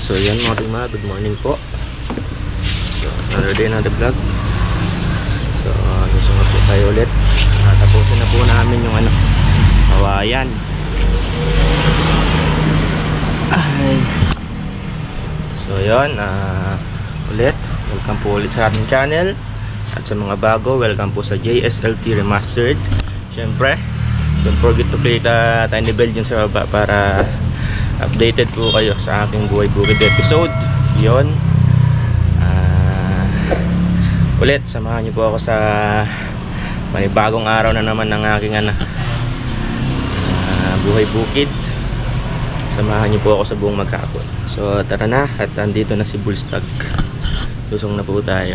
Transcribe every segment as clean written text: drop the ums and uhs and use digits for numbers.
So yan mga prima, good morning po. So another day, another vlog. So gusto po tayo ulit. Tapusin na po namin yung kawayan. So yun, ulit welcome po ulit sa ating channel. At sa mga bago, welcome po sa JSLT Remastered. Siyempre, don't forget to click the tiny bell dyan sa baba para updated po kayo sa aking buhay bukid episode. Yun, ulit samahan niyo po ako sa panibagong araw na naman ng aking buhay bukid. Samahan niyo po ako sa buong maghapon. So tara na, at andito na si Bullstag. Lusong na po tayo.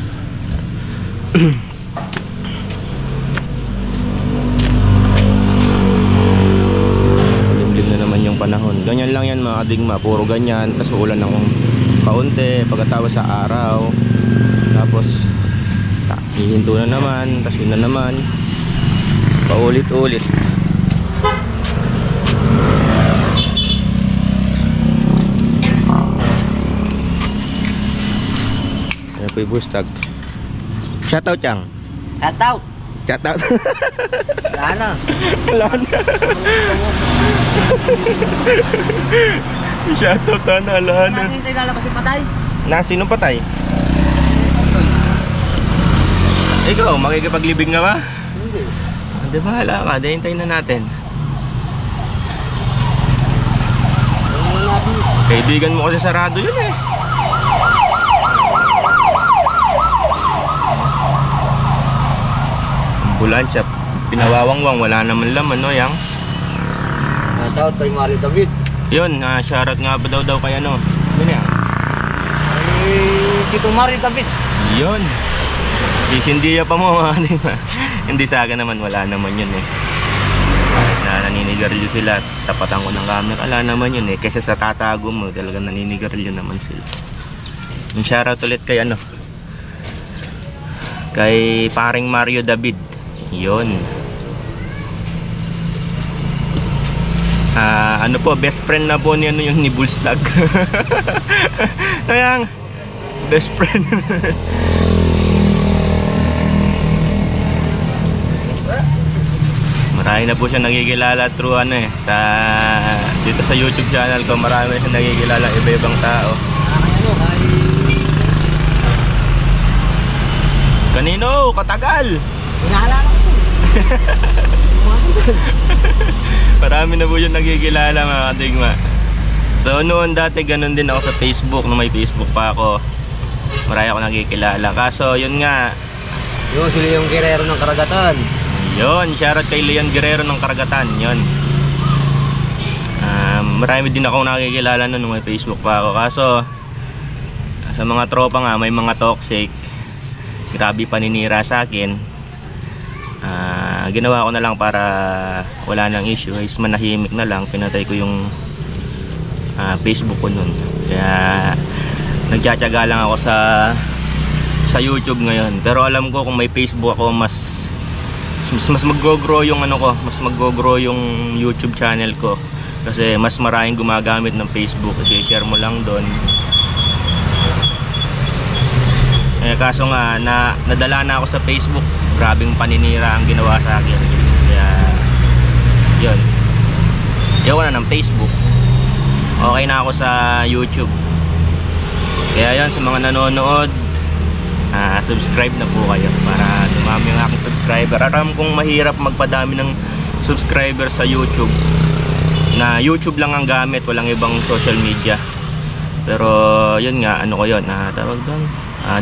Yung panahon, ganyan lang yan mga kadigma, puro ganyan, tapos ulan ng kaunti pagkatapos sa araw, tapos hihinto na naman, tapos yun na naman, paulit-ulit. Ayan po yung Bullstag. Shoutout Chang. Shoutout. Shoutout. Wala na. Wala na. Shoutout na, wala na. Natin tayo lalabas yung patay. Sinong patay? Ikaw, makikipaglibing ka ba? Hindi. Hindi, bahala ka, dahintayin na natin. Kaibigan mo kasi sarado yun eh. Ambulansya, pinawawangwang, wala naman laman, no, yang? Shoutout kay Mario David. Yun, shoutout nga ba daw kay ano? Yun yan. Tito Mario David. Yun. Sisindiya pa mo mga hindi sa akin naman, wala naman yun eh. Na naninigarilyo sila, tapatan ko ng camera, wala naman yun eh. Kaysa sa tatago mo, talagang naninigarilyo naman sila. Yung shoutout ulit kay ano? Kay paring Mario David. Yun. Ano po, best friend na po ni ano yung ni Bullstag. Ayang best friend. Marami na po siya nagkikilala through ano eh, dito sa YouTube channel ko, marami siya nagkikilala iba-ibang tao. Kanino? Katagal. Hinaalala ko. Marami na po yung nagkikilala mga kadigma. So noon dati ganun din ako sa Facebook, nung may Facebook pa ako. Marami ako nagkikilala. Kaso yun nga, Yung si Leon Guerrero ng Karagatan. yun, shoutout kay Leon Guerrero ng Karagatan. Yun, marami din ako nakikilala noon nung may Facebook pa ako. Kaso sa mga tropa nga, may mga toxic, grabe paninira sa akin. Ginawa ko na lang para wala nang issue, is manahimik na lang, pinatay ko yung Facebook ko nun. Kaya nagtsatsaga lang ako sa YouTube ngayon. Pero alam ko kung may Facebook ako, mas mag-grow yung ano ko, mas mag-grow yung YouTube channel ko. Kasi mas maraming gumagamit ng Facebook, kasi share mo lang doon. Kaso nga, nadala na ako sa Facebook, grabing paninira ang ginawa sa akin. Kaya yun, ayaw na ng Facebook, okay na ako sa YouTube. Kaya yun, sa mga nanonood, subscribe na po kayo para dumami ang aking subscriber. Alam kong mahirap magpadami ng subscriber sa YouTube, na YouTube lang ang gamit, walang ibang social media. Pero yun nga, ano ko yun, tawag doon,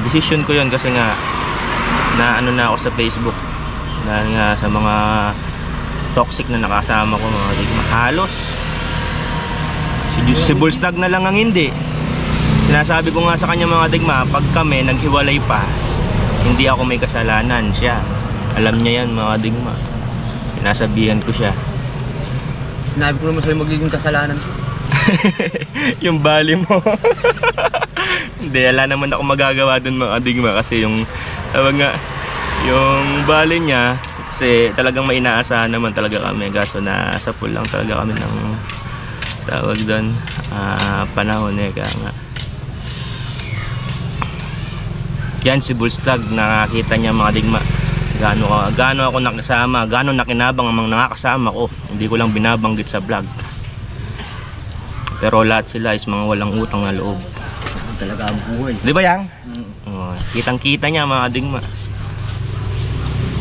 decision ko yun, kasi nga na ano na ako sa Facebook dahil nga sa mga toxic na nakasama ko mga digma. Halos si Si Bullstag na lang ang hindi. Sinasabi ko nga sa kanya mga digma, pag kami naghiwalay pa, hindi ako may kasalanan, siya. Alam niya yan mga digma. Sinasabihan ko siya. Sinabi ko naman sa'yo magiging kasalanan ko. Yung bali mo. Hindi, wala naman ako magagawa dun mga digma. Kasi yung, tawag nga, yung bali niya, kasi talagang may inaasahan naman talaga kami. Kaso nasa pool lang talaga kami ng, tawag doon, panahon eh. Kaya nga. Yan si Bullstag, nakakita niya mga digma. Gaano ako nakasama, gaano nakinabang ang mga nakakasama ko. Hindi ko lang binabanggit sa vlog. Pero lahat sila is mga walang utang na loob. Talaga ang buhay. Di ba yang? Kitang-kita niya mga digma.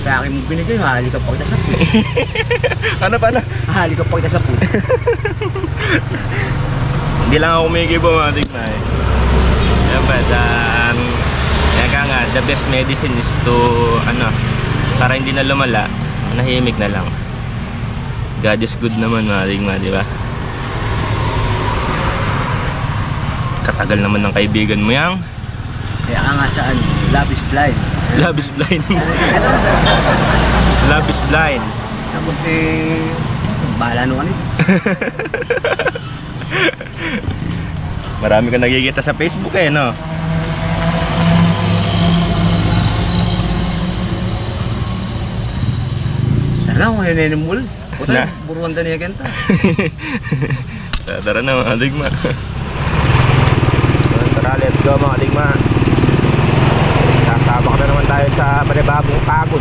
Sa akin mo binigay, mahali ka pa kita sa pool. Ano pa na? Mahali ka pa kita sa pool. Hindi lang ako umigibo mga digma eh. But, kaya nga, the best medicine is to, para hindi na lumala, nahimik na lang. God is good naman mga digma, di ba? Katagal naman ng kaibigan mo yang. Kaya nga saan, love is blind. Love is blind. Love is blind. Tapos bahala nung ano. Marami ka nakikita sa Facebook eh, no? Tara na, kung hinenimul. Na? Buruan ka niya kenta. Tara na mga digma. Tara, let's go mga digma. Sasabak na naman tayo sa panibagong pagod.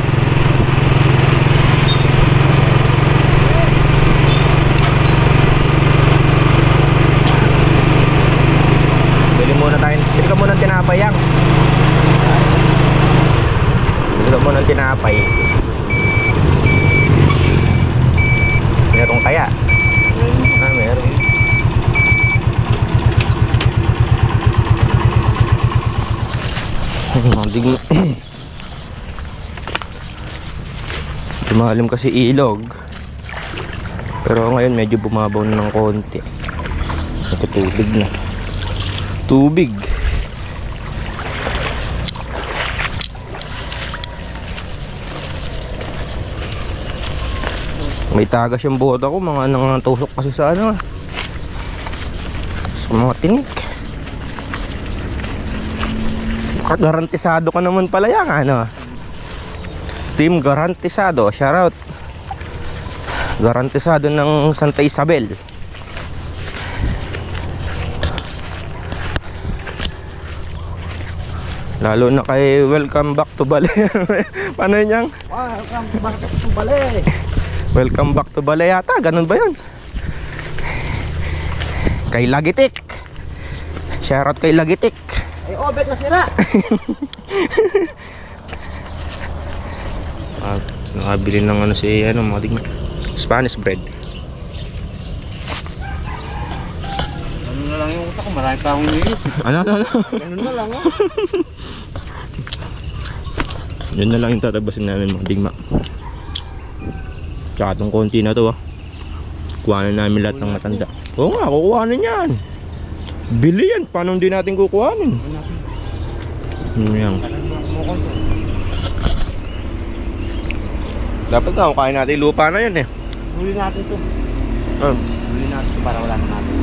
Bili ka muna ng tinapay yang. Bili ka muna ng tinapay. Meron kaya? Meron. Lumalim kasi ilog. Pero ngayon medyo bumabaw na ng konti. Nagkatubig na. Tubig. May tagas yung buhod ako. Mga nangatusok kasi sa sa mga tinik. Garantisado ka naman pala yan, Team Garantisado, shoutout. Garantisado ng Santa Isabel. Lalo na kay Welcome Back to Bale. Paano yun? Welcome back to Bale. Welcome Back to Bale yata, ganun ba yun? Kay Lagitik. Shoutout kay Lagitik. Ay, obet na sira. Nakabili ng si mga digma. Spanish bread. Ano na lang yung utak ko, marami pa akong iniisip. Ano? Ganun na lang Yun na lang yung tatabasin namin mga digma. Tsaka itong konti na to kuhanin namin lahat ng matanda. Oo nga, kukuhanin yan. Bili yan, paano hindi natin kukuhanin? Yan. Dapat nga, kukain natin yung lupa na yan eh. Huli natin to. Huli natin to para wala na natin.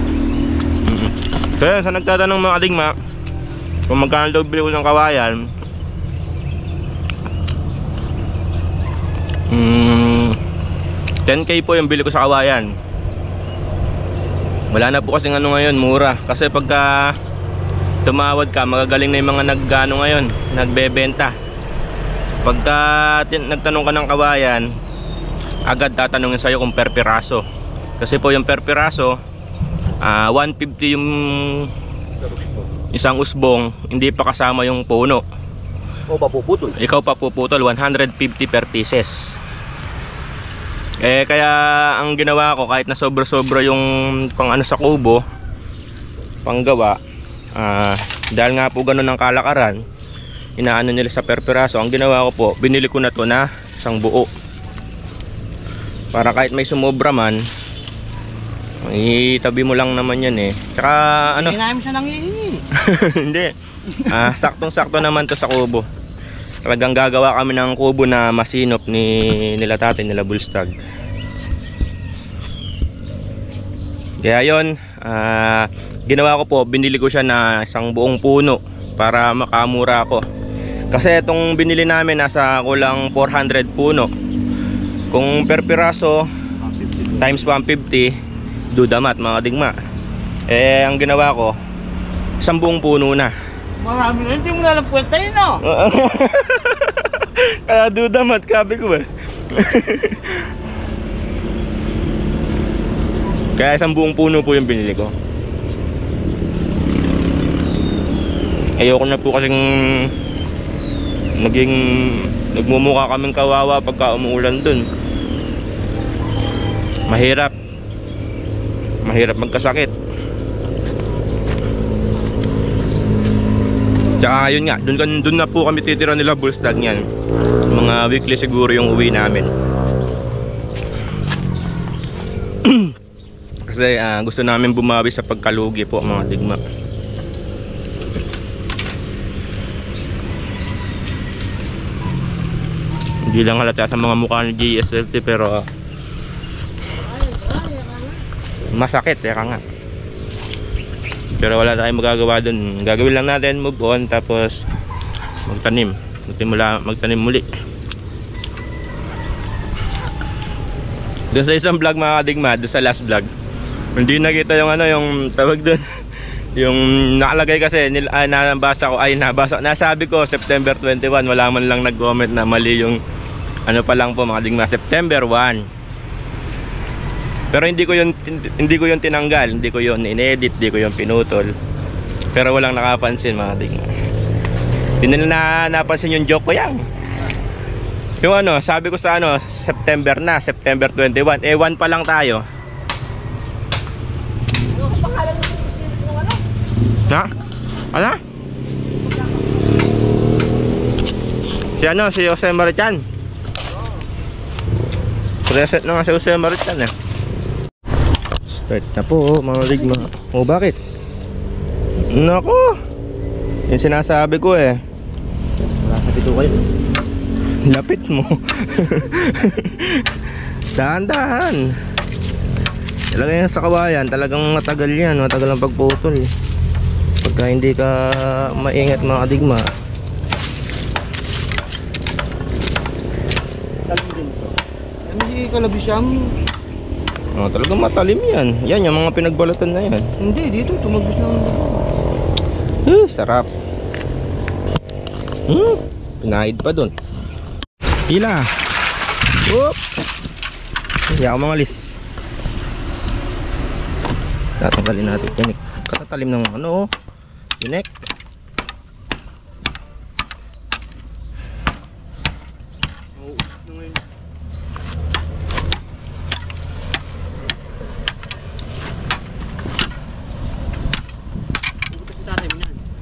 Kaya sa nagtatanong mga digma, kung magkano daw bili ko ng kawayan, 10k po yung bili ko sa kawayan. Wala na po kasi ngayon, mura. Kasi pagka tumawad ka, magagaling na yung mga naggano ngayon, nagbebenta. Pagka nagtanong ka ng kawayan, agad tatanungin sa'yo kung per piraso. Kasi po yung per piraso, 150 yung isang usbong, hindi pa kasama yung puno. O papuputol. Ikaw pa puputol, 150 per pieces. Kaya ang ginawa ko, kahit na sobra-sobra yung pang sa kubo, panggawa, dahil nga po ganun ang kalakaran, inaano nila sa per piraso. Ang ginawa ko po, binili ko na to na isang buo, para kahit may sumobra man, Itabi mo lang naman yan eh. Tsaka ano? Hindi namin siya nangihingi. Hindi. Saktong-sakto naman to sa kubo. Talagang gagawa kami ng kubo na masinop nila tatay, nila Bullstag. Kaya yon, ginawa ko po, binili ko siya na isang buong puno para makamura ako. Kasi itong binili namin nasa kulang 400 puno. Kung per piraso times 150, dudamat mga digma. Eh ang ginawa ko, isang buong puno na. Marami na, hindi mo na lang kwenta yun, no? Kaya dudamat, kabi ko ba? Kaya isang buong puno po yung binili ko. Ayoko na po kasing nagmumukha kaming kawawa pagka umuulan dun. Mahirap magkasakit. Tsaka yun nga, dun na po kami titira nila Bullstag niyan. Mga weekly siguro yung uwi namin. Kasi gusto namin bumawi sa pagkalugi po mga digma. Hindi lang halata sa mga mukha ni GSLT pero masakit nga. Pero wala tayong magagawa dun. Gagawin lang natin, move on, tapos magtanim muli. Doon sa isang vlog mga kadigma, doon sa last vlog, hindi nakita yung yung tawag doon. Yung nakalagay kasi nasabi ko September 21, wala man lang nag-comment na mali yung pa lang po mga kadigma, September 1. Pero hindi ko yun tinanggal, hindi ko yun inedit, hindi ko yun pinutol. Pero walang nakapansin mga digma. Hindi nila napansin yung joke ko yan. Yung sabi ko sa September 21. 1 pa lang tayo. Ha? Ano? Si Jose Marichan. Preset na nga si Jose Marichan eh. Start na po mga ligma. Oh, bakit? Nako, yung sinasabi ko eh. Lapit kayo. Lapit mo. Dahan-dahan. Talaga yan sa kawayan, talagang matagal yan. Matagal ang pagputol. Pagka hindi ka maingat mga kadigma. Talim din so. Hindi kalabisyam. Talagang matalim yan. Yan yung mga pinagbalatan na yan. Hindi, dito tumagos na. Sarap. Pinahid pa dun. Hila. Oop. Hindi ako mga lis. Tatanggalin natin tinik. Katatalim ng tinik.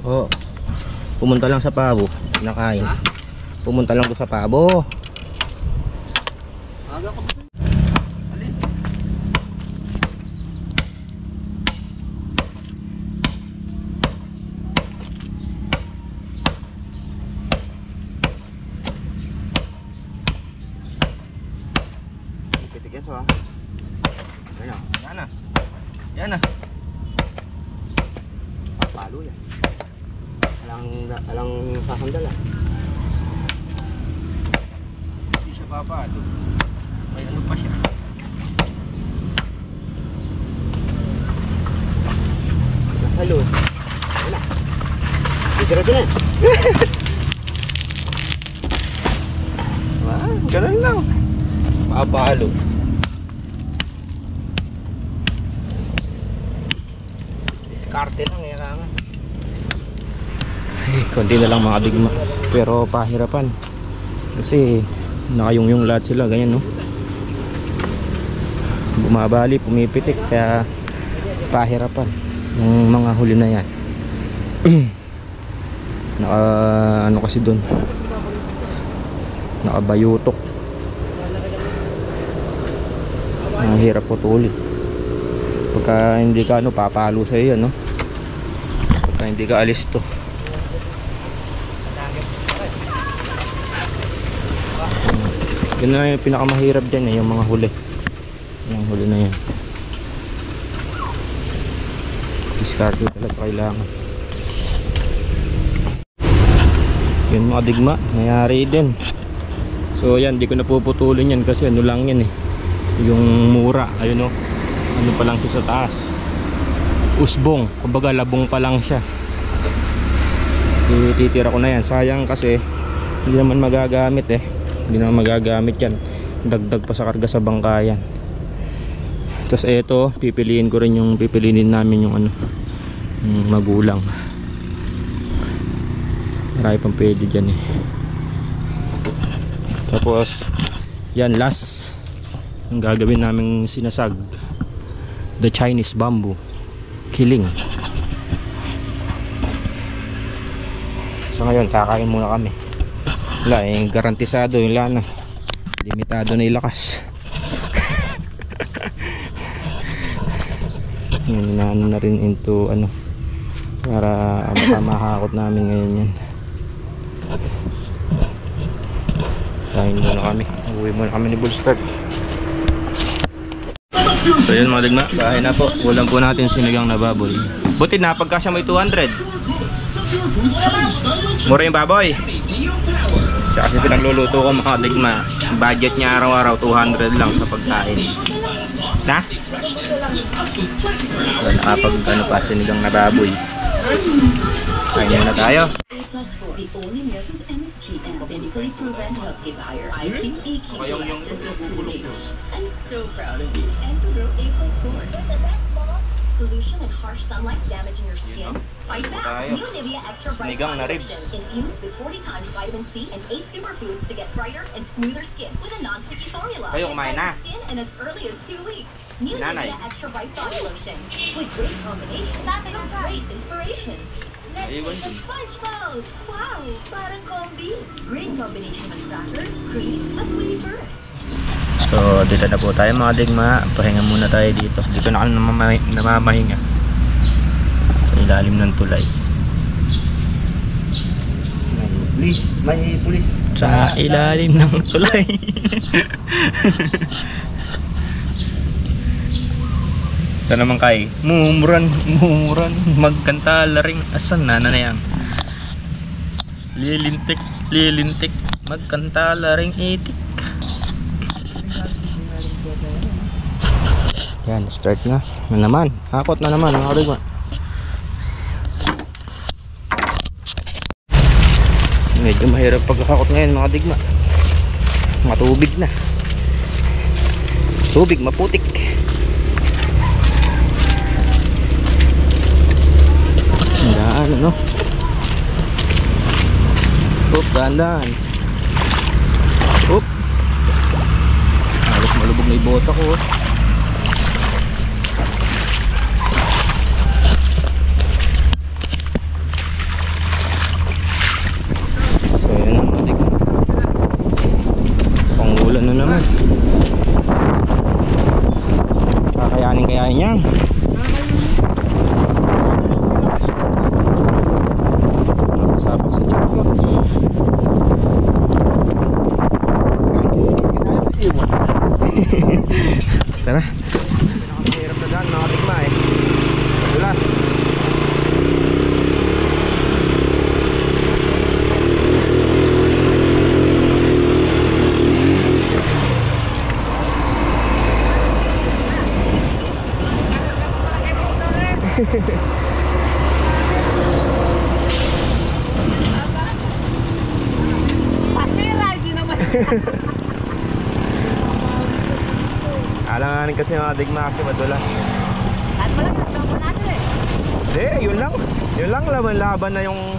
Oh, pumunta lang sa pabo, nakain. Pumunta lang doon sa pabo. Aga ka ba? Alin? Pitikis ha. Yan na. Palo yan. Alang sasandala. Hindi siya papalo. May pa siya. Halo. Wala. Diretso na. Ganun lang. Papalo. Diskarte lang nga. Konti na lang mga digma, pero pahirapan kasi nakayungyong lahat sila, ganyan bumabali, pumipitik, kaya pahirapan yung mga huli na yan. Kasi doon nakabayutok, ang hirap putulin. Pagka hindi ka ano, papalo sa iyo, no? Pagka hindi ka alis to. Yun na yung pinakamahirap dyan eh, yung mga huli. Yung huli na yan. Discarte talaga kailangan. Yun mga digma, nangyari din. So yan, di ko na puputulin yan kasi ano lang yan eh. Yung mura, ayun o. Ano pa lang siya sa taas. Usbong, kumbaga labong pa lang siya. Titira ko na yan. Sayang kasi hindi naman magagamit eh. Hindi naman magagamit yan. Dagdag pa sa karga sa bangkayan. Tapos eto, pipiliin ko rin yung pipiliin namin yung ano, yung magulang. Marami pang pwede dyan eh. Tapos yan, last ang gagawin naming sinasag, the Chinese bamboo killing. So ngayon kakain muna kami. Wala eh, garantisado yung lana, limitado na yung lakas. Yun, inaano na rin into ano, para baka makakot namin ngayon yan. Kain muna kami, uwi muna kami ni Bullstart. So yun mga digma, bahay na po. Ulam po natin sinigang na baboy. Buti na pagkasya mo 200. Mura yung baboy. Siya kasi pinagluluto ko mga digma. Budget niya araw-araw 200 lang sa pagkain. Na? So nakapag ano pa, sinigang na baboy. Kain muna tayo. The only American MFG and clinically proven to help give higher IQ, EQ to last until school age. I'm so proud of you. And for Grow A+4. You're the best, Mom. Pollution and harsh sunlight damaging your skin? Fight back. New Nivea Extra Bright Sinigang na Body rib. Lotion infused with 40 times vitamin C and 8 superfoods to get brighter and smoother skin with a non-sticky formula. Kayo kumain na. Skin in as early as 2 weeks. New Nanay. Nivea Extra Bright Body Lotion with great combination comes great inspiration. Let's Ayun. make a sponge mode! Wow! Parang combi! Great combination of cracker, cream, at wafer. So dito na po tayo mga digma. Pahinga muna tayo dito. Dito na kami namamahinga sa ilalim ng tulay. May pulis. Sa ilalim ng tulay. Ito naman kay mumuran magkanta laring. Asan na yan? Lilintik magkanta laring itik. Yan, start na naman, hakot na naman mga digma. Medyo mahirap pagkakot ngayon mga digma. Matubig na, tubig maputik. Yan, ano? Oop, dahan-dahan. Oop. Halos malubog na yung bota ko. So, yan ang matik. Pangulan na naman. Kakayanin yan. Sabak sa tiyak mo. Tara. Pinakahirap na daan mga digma eh. Dulas. Alanganin kasi mga digma kasi madulas. At malaki na po natin eh. Hindi, yun lang laban na yung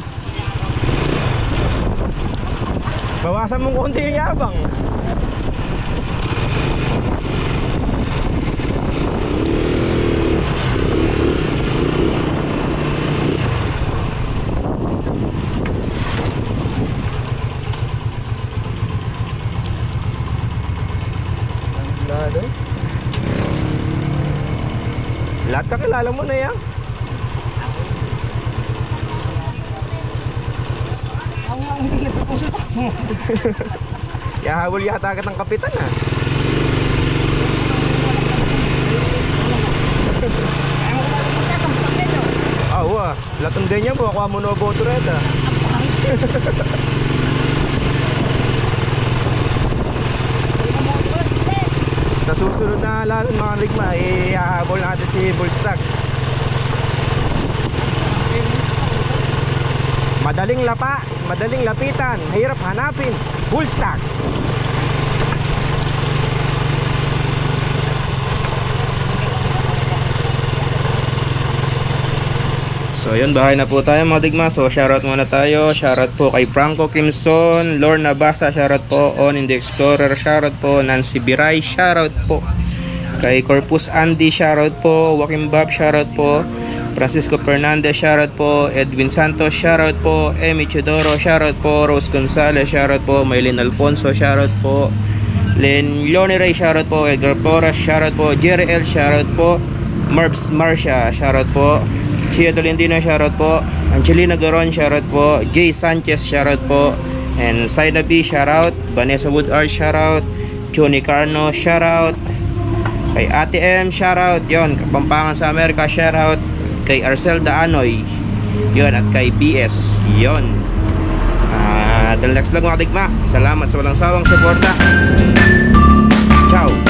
bawasan mong konti yung yabang. kilala mo na yan. Yahabol yata agad ng kapitan ah. Awa, latong ganyan po, ako mo na boto red ah. Sa susunod na lalo mga rigma, ihahabol natin si Bullstag. Madaling lapa, madaling lapitan, hirap hanapin, Bullstag. So yun, bahay na po tayo mga digma. So shoutout muna tayo. Shoutout po kay Franco Kimson, Lorna Basa, shoutout po On in the Explorer, shoutout po Nancy Biray, shoutout po kay Corpus Andy, shoutout po Joaquin Bob, shoutout po Francisco Fernandez, shoutout po Edwin Santos, shoutout po Emi Chodoro, shoutout po Rose Gonzalez, shoutout po Maylin Alfonso, shoutout po Len Leone Ray, shoutout po Edgar Porras, shoutout po Jerry L, shoutout po Marbs Marcia, shoutout po Chia Tolentino, shoutout po Angelina Garon, shoutout po Jay Sanchez, shoutout po and Saida B, shoutout Vanessa Woodard, shoutout Johnny Carno, shoutout kay Ate M, shoutout yon Kapampangan sa Amerika, shoutout kay Arcelda Anoy yon at kay BS yon. Till next vlog mga digma, salamat sa walang sawang suporta. Ciao.